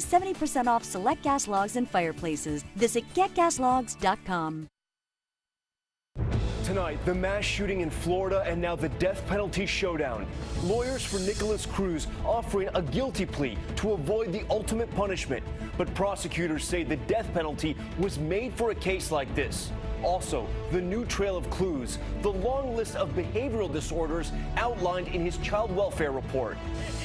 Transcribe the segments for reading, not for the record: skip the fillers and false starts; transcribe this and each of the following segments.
70% off select gas logs and fireplaces. Visit getgaslogs.com. Tonight, the mass shooting in Florida and now the death penalty showdown. Lawyers for Nikolas Cruz offering a guilty plea to avoid the ultimate punishment. But prosecutors say the death penalty was made for a case like this. Also, the new trail of clues, the long list of behavioral disorders outlined in his child welfare report.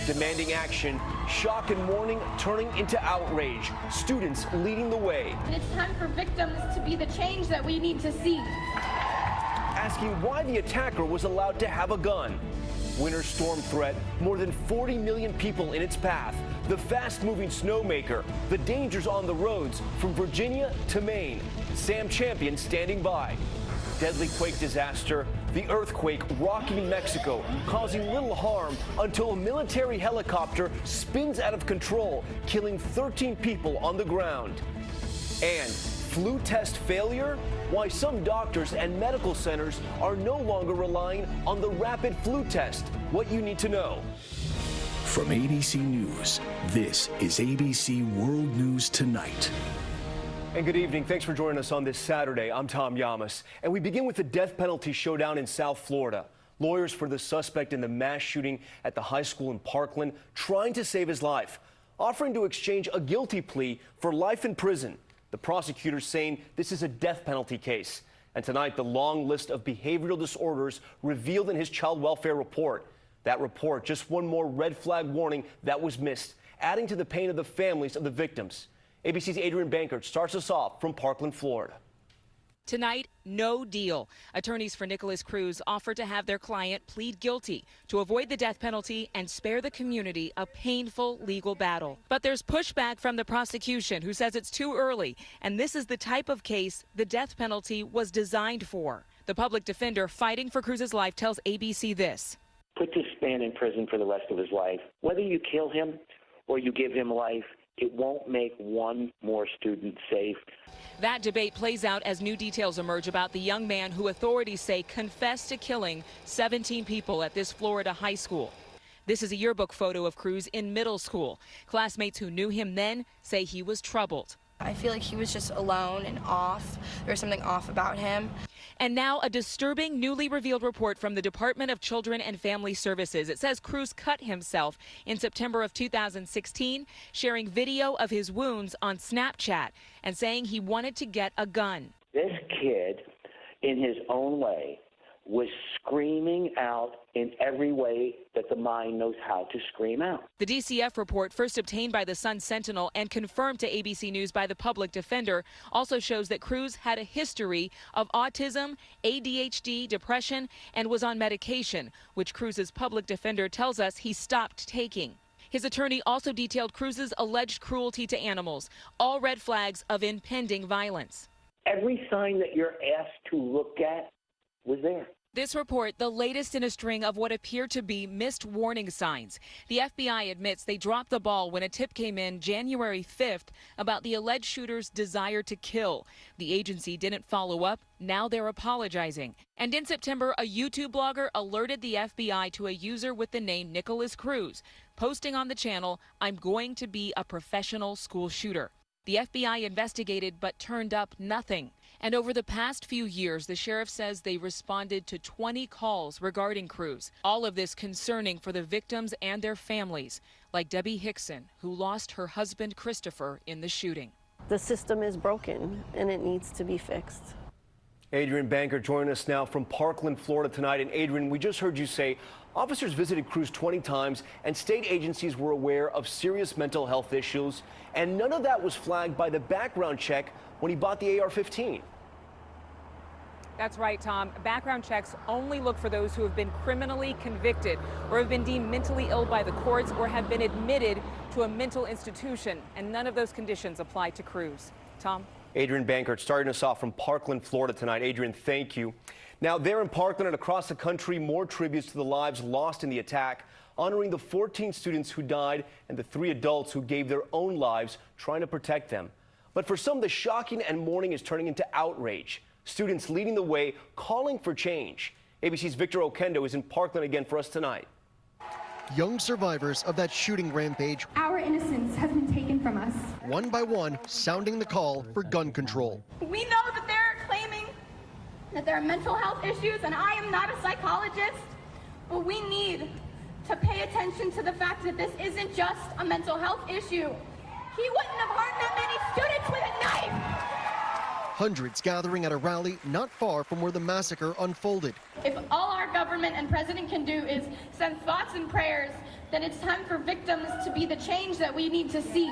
Demanding action, shock and mourning turning into outrage, students leading the way. It's time for victims to be the change that we need to see. Asking why the attacker was allowed to have a gun. Winter storm threat, more than 40 million people in its path. The fast-moving snowmaker, the dangers on the roads from Virginia to Maine. Sam Champion standing by. Deadly quake disaster, the earthquake rocking Mexico, causing little harm until a military helicopter spins out of control, killing 13 people on the ground. And flu test failure? Why some doctors and medical centers are no longer relying on the rapid flu test. What you need to know. From ABC News, this is ABC World News Tonight. And good evening. Thanks for joining us on this Saturday. I'm Tom Yamas. And we begin with the death penalty showdown in South Florida. Lawyers for the suspect in the mass shooting at the high school in Parkland trying to save his life, offering to exchange a guilty plea for life in prison. The prosecutors saying this is a death penalty case. And tonight, the long list of behavioral disorders revealed in his child welfare report. That report, just one more red flag warning that was missed, adding to the pain of the families of the victims. ABC's Adrian Bankert starts us off from Parkland, Florida. Tonight, no deal. Attorneys for Nikolas Cruz offered to have their client plead guilty to avoid the death penalty and spare the community a painful legal battle. But there's pushback from the prosecution, who says it's too early, and this is the type of case the death penalty was designed for. The public defender fighting for Cruz's life tells ABC this. Put this man in prison for the rest of his life. Whether you kill him or you give him life, it won't make one more student safe. That debate plays out as new details emerge about the young man who authorities say confessed to killing 17 people at this Florida high school. This is a yearbook photo of Cruz in middle school. Classmates who knew him then say he was troubled. I feel like he was just alone and off. There was something off about him. And now a disturbing, newly revealed report from the Department of Children and Family Services. It says Cruz cut himself in September of 2016, sharing video of his wounds on Snapchat and saying he wanted to get a gun. This kid, in his own way, was screaming out in every way that the mind knows how to scream out. The DCF report, first obtained by the Sun-Sentinel and confirmed to ABC News by the public defender, also shows that Cruz had a history of autism, ADHD, depression, and was on medication, which Cruz's public defender tells us he stopped taking. His attorney also detailed Cruz's alleged cruelty to animals, all red flags of impending violence. Every sign that you're asked to look at was there. This report, the latest in a string of what appear to be missed warning signs. The FBI admits they dropped the ball when a tip came in January 5th about the alleged shooter's desire to kill. The agency didn't follow up. Now they're apologizing. And in September, a YouTube blogger alerted the FBI to a user with the name Nikolas Cruz, posting on the channel, "I'm going to be a professional school shooter." The FBI investigated but turned up nothing. And over the past few years, the sheriff says they responded to 20 calls regarding Cruz. All of this concerning for the victims and their families, like Debbie Hickson, who lost her husband Christopher in the shooting. The system is broken and it needs to be fixed. Adrian Bankert joining us now from Parkland, Florida tonight. And Adrian, we just heard you say officers visited Cruz 20 times and state agencies were aware of serious mental health issues. And none of that was flagged by the background check when he bought the AR-15. That's right, Tom. Background checks only look for those who have been criminally convicted or have been deemed mentally ill by the courts or have been admitted to a mental institution. And none of those conditions apply to Cruz. Tom? Adrian Bankert starting us off from Parkland, Florida tonight. Adrian, thank you. Now, there in Parkland and across the country, more tributes to the lives lost in the attack, honoring the 14 students who died and the 3 adults who gave their own lives trying to protect them. But for some, the shocking and mourning is turning into outrage. Students leading the way, calling for change. ABC's Victor Okendo is in Parkland again for us tonight. young survivors of that shooting rampage, Our innocence has been taken from us. one by one, sounding the call for gun control. We know that they're claiming that there are mental health issues, and I am not a psychologist, but we need to pay attention to the fact that this isn't just a mental health issue. He wouldn't have harmed that many students with a knife. Hundreds gathering at a rally not far from where the massacre unfolded. If all our government and president can do is send thoughts and prayers, then it's time for victims to be the change that we need to see.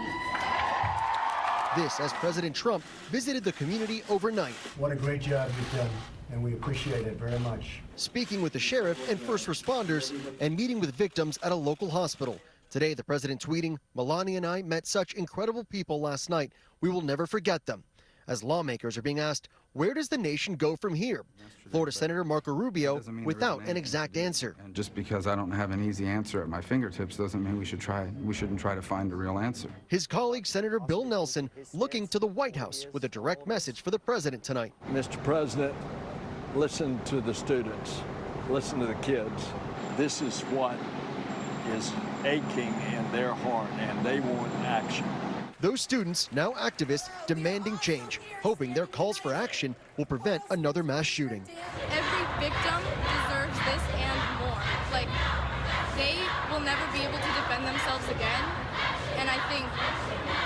This as President Trump visited the community overnight. What a great job you've done, and we appreciate it very much. Speaking with the sheriff and first responders and meeting with victims at a local hospital. Today, the president tweeting, "Melania and I met such incredible people last night. We will never forget them." As lawmakers are being asked, where does the nation go from here? Florida Senator Marco Rubio without an exact answer. And just because I don't have an easy answer at my fingertips doesn't mean we shouldn't try to find a real answer. His colleague, Senator Bill Nelson, looking to the White House with a direct message for the president tonight. Mr. President, listen to the students, listen to the kids. This is what is aching in their heart, and they want action. Those students, now activists, demanding change, hoping their calls for action will prevent another mass shooting. Every victim deserves this and more. Like, they will never be able to defend themselves again. And I think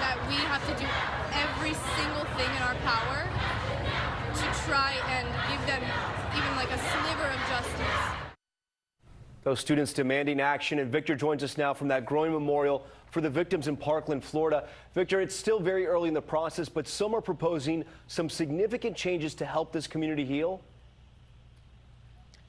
that we have to do every single thing in our power to try and give them even like a sliver of justice. Those students demanding action, and Victor joins us now from that growing memorial for the victims in Parkland, Florida. Victor, it's still very early in the process, but some are proposing some significant changes to help this community heal.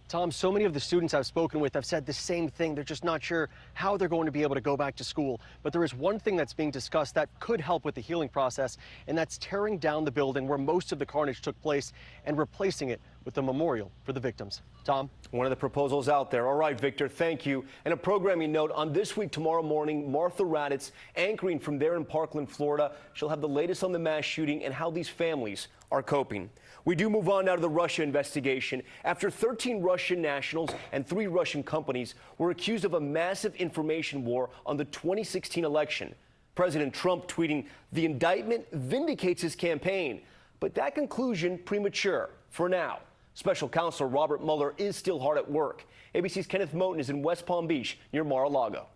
Tom, so many of the students I've spoken with have said the same thing. They're just not sure how they're going to be able to go back to school. But there is one thing that's being discussed that could help with the healing process, and that's tearing down the building where most of the carnage took place and replacing it with a memorial for the victims. Tom? One of the proposals out there. All right, Victor, thank you. And a programming note on This Week tomorrow morning, Martha Raddatz anchoring from there in Parkland, Florida. She'll have the latest on the mass shooting and how these families are coping. We do move on now to the Russia investigation. After 13 Russian nationals and 3 Russian companies were accused of a massive information war on the 2016 election, President Trump tweeting, "The indictment vindicates his campaign." But that conclusion premature for now. Special Counsel Robert Mueller is still hard at work. ABC's Kenneth Moten is in West Palm Beach near Mar-a-Lago.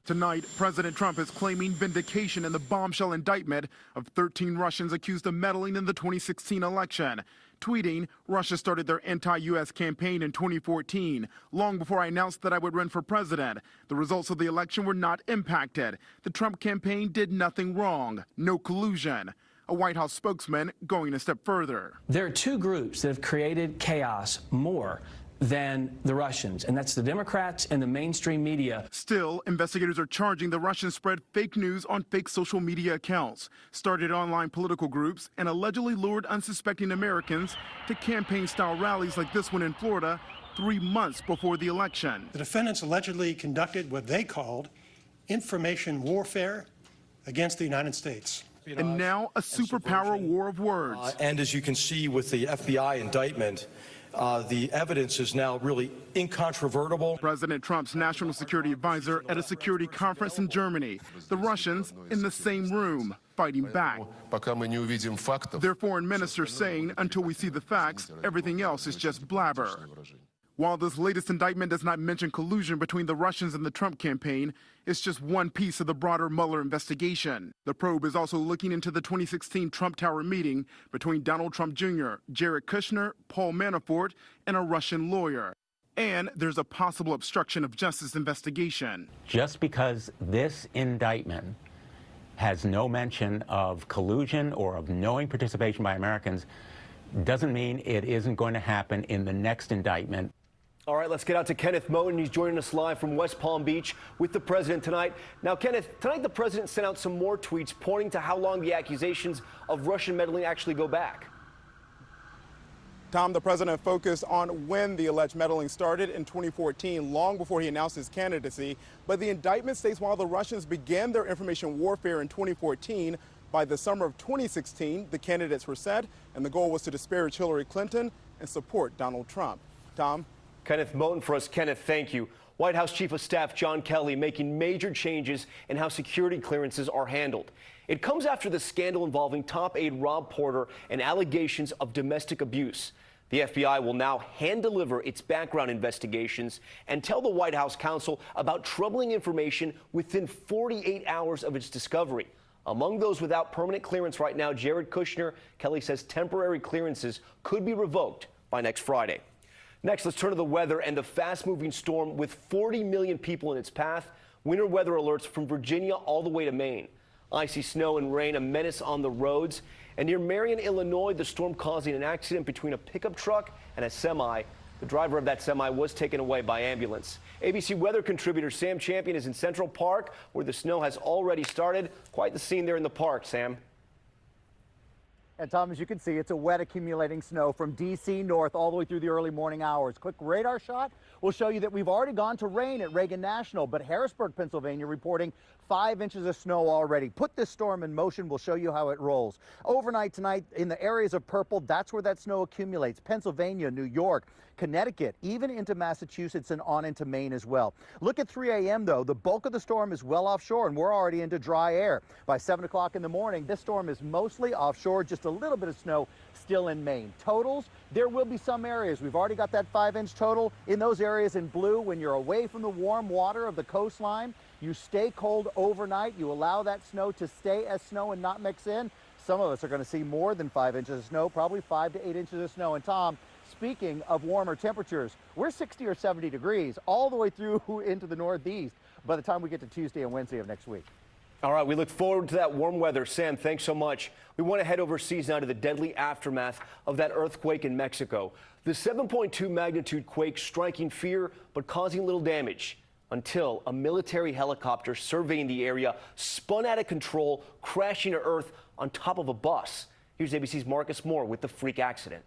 Tonight, President Trump is claiming vindication in the bombshell indictment of 13 Russians accused of meddling in the 2016 election. Tweeting, "Russia started their anti-U.S. campaign in 2014, long before I announced that I would run for president. The results of the election were not impacted. The Trump campaign did nothing wrong. No collusion." A White House spokesman going a step further. There are 2 groups that have created chaos more than the Russians, and that's the Democrats and the mainstream media. Still, investigators are charging the Russians spread fake news on fake social media accounts, started online political groups, and allegedly lured unsuspecting Americans to campaign-style rallies like this one in Florida 3 months before the election. The defendants allegedly conducted what they called information warfare against the United States. And now a superpower war of words. And as you can see with the FBI indictment, the evidence is now really incontrovertible. President Trump's national security advisor at a security conference in Germany. The Russians in the same room, fighting back. Their foreign minister saying, until we see the facts, everything else is just blabber. While this latest indictment does not mention collusion between the Russians and the Trump campaign, it's just one piece of the broader Mueller investigation. The probe is also looking into the 2016 Trump Tower meeting between Donald Trump Jr., Jared Kushner, Paul Manafort, and a Russian lawyer. And there's a possible obstruction of justice investigation. Just because this indictment has no mention of collusion or of knowing participation by Americans doesn't mean it isn't going to happen in the next indictment. All right, let's get out to Kenneth Moten. He's joining us live from West Palm Beach with the president tonight. Now, Kenneth, tonight the president sent out some more tweets pointing to how long the accusations of Russian meddling actually go back. Tom, the president focused on when the alleged meddling started in 2014, long before he announced his candidacy. But the indictment states while the Russians began their information warfare in 2014, by the summer of 2016, the candidates were set, and the goal was to disparage Hillary Clinton and support Donald Trump. Tom? Kenneth Moten for us. Kenneth, thank you. White House Chief of Staff John Kelly making major changes in how security clearances are handled. It comes after the scandal involving top aide Rob Porter and allegations of domestic abuse. The FBI will now hand-deliver its background investigations and tell the White House counsel about troubling information within 48 hours of its discovery. Among those without permanent clearance right now, Jared Kushner. Kelly says temporary clearances could be revoked by next Friday. Next, let's turn to the weather and the fast-moving storm with 40 million people in its path. Winter weather alerts from Virginia all the way to Maine. Icy snow and rain, a menace on the roads. And near Marion, Illinois, the storm causing an accident between a pickup truck and a semi. The driver of that semi was taken away by ambulance. ABC weather contributor Sam Champion is in Central Park, where the snow has already started. Quite the scene there in the park, Sam. And Tom, as you can see, it's a wet accumulating snow from D.C. north all the way through the early morning hours. Quick radar shot will show you that we've already gone to rain at Reagan National, but Harrisburg, Pennsylvania, reporting 5 inches of snow already. Put this storm in motion. We'll show you how it rolls. Overnight tonight, in the areas of purple, that's where that snow accumulates. Pennsylvania, New York, Connecticut, even into Massachusetts and on into Maine as well. Look at 3 a.m. though. The bulk of the storm is well offshore and we're already into dry air. By 7 o'clock in the morning, this storm is mostly offshore, just a little bit of snow still in Maine. Totals, there will be some areas. We've already got that 5-inch total in those areas in blue. When you're away from the warm water of the coastline, you stay cold overnight. You allow that snow to stay as snow and not mix in. Some of us are going to see more than 5 inches of snow, probably 5 to 8 inches of snow. And Tom, speaking of warmer temperatures, we're 60 or 70 degrees all the way through into the Northeast by the time we get to Tuesday and Wednesday of next week. All right, we look forward to that warm weather. Sam, thanks so much. We want to head overseas now to the deadly aftermath of that earthquake in Mexico. The 7.2 magnitude quake striking fear but causing little damage until a military helicopter surveying the area spun out of control, crashing to earth on top of a bus. Here's ABC's Marcus Moore with the freak accident.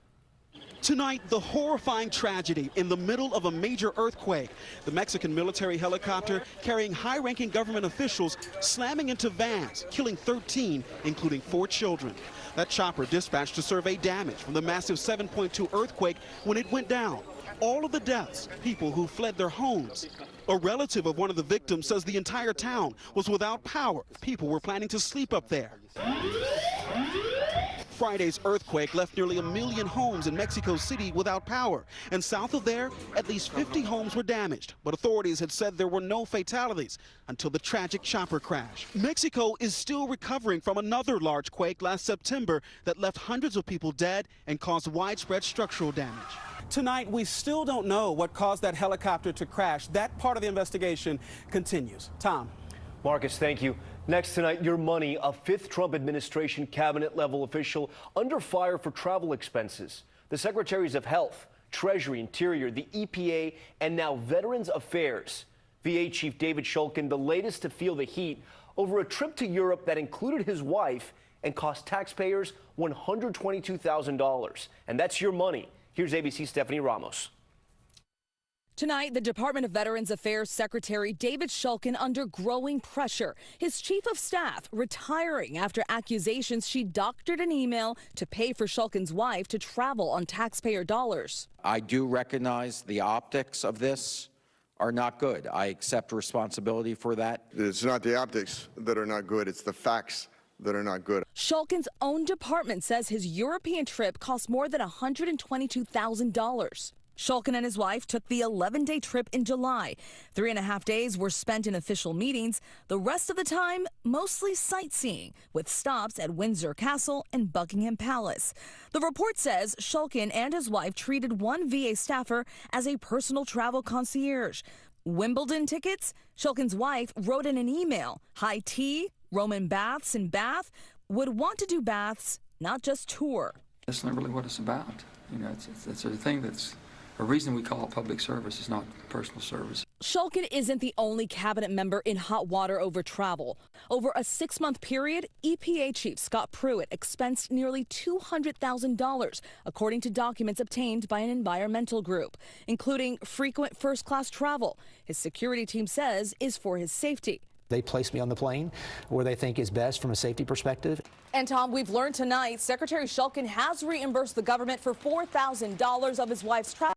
Tonight, the horrifying tragedy in the middle of a major earthquake. The Mexican military helicopter carrying high-ranking government officials slamming into vans, killing 13, including 4 children. That chopper dispatched to survey damage from the massive 7.2 earthquake when it went down. All of the deaths, people who fled their homes. A relative of one of the victims says the entire town was without power. People were planning to sleep up there. Friday's earthquake left nearly 1 million homes in Mexico City without power. And south of there, at least 50 homes were damaged. But authorities had said there were no fatalities until the tragic chopper crash. Mexico is still recovering from another large quake last September that left hundreds of people dead and caused widespread structural damage. Tonight, we still don't know what caused that helicopter to crash. That part of the investigation continues. Tom. Marcus, thank you. Next tonight, your money, a 5th Trump administration cabinet-level official under fire for travel expenses. The Secretaries of Health, Treasury, Interior, the EPA, and now Veterans Affairs. VA Chief David Shulkin, the latest to feel the heat over a trip to Europe that included his wife and cost taxpayers $122,000. And that's your money. Here's ABC's Stephanie Ramos. Tonight, the Department of Veterans Affairs Secretary David Shulkin under growing pressure. His chief of staff retiring after accusations she doctored an email to pay for Shulkin's wife to travel on taxpayer dollars. I do recognize the optics of this are not good. I accept responsibility for that. It's not the optics that are not good, it's the facts that are not good. Shulkin's own department says his European trip cost more than $122,000. Shulkin and his wife took the 11-day trip in July. 3.5 days were spent in official meetings. The rest of the time, mostly sightseeing, with stops at Windsor Castle and Buckingham Palace. The report says Shulkin and his wife treated one VA staffer as a personal travel concierge. Wimbledon tickets? Shulkin's wife wrote in an email, high tea, Roman baths in Bath, would want to do baths, not just tour. That's not really what it's about. You know, it's a thing that's a reason we call it public service. It's not personal service. Shulkin isn't the only cabinet member in hot water over travel. Over a 6-month period, EPA Chief Scott Pruitt expensed nearly $200,000, according to documents obtained by an environmental group, including frequent first-class travel. His security team says is for his safety. They place me on the plane where they think is best from a safety perspective. And Tom, we've learned tonight Secretary Shulkin has reimbursed the government for $4,000 of his wife's travel.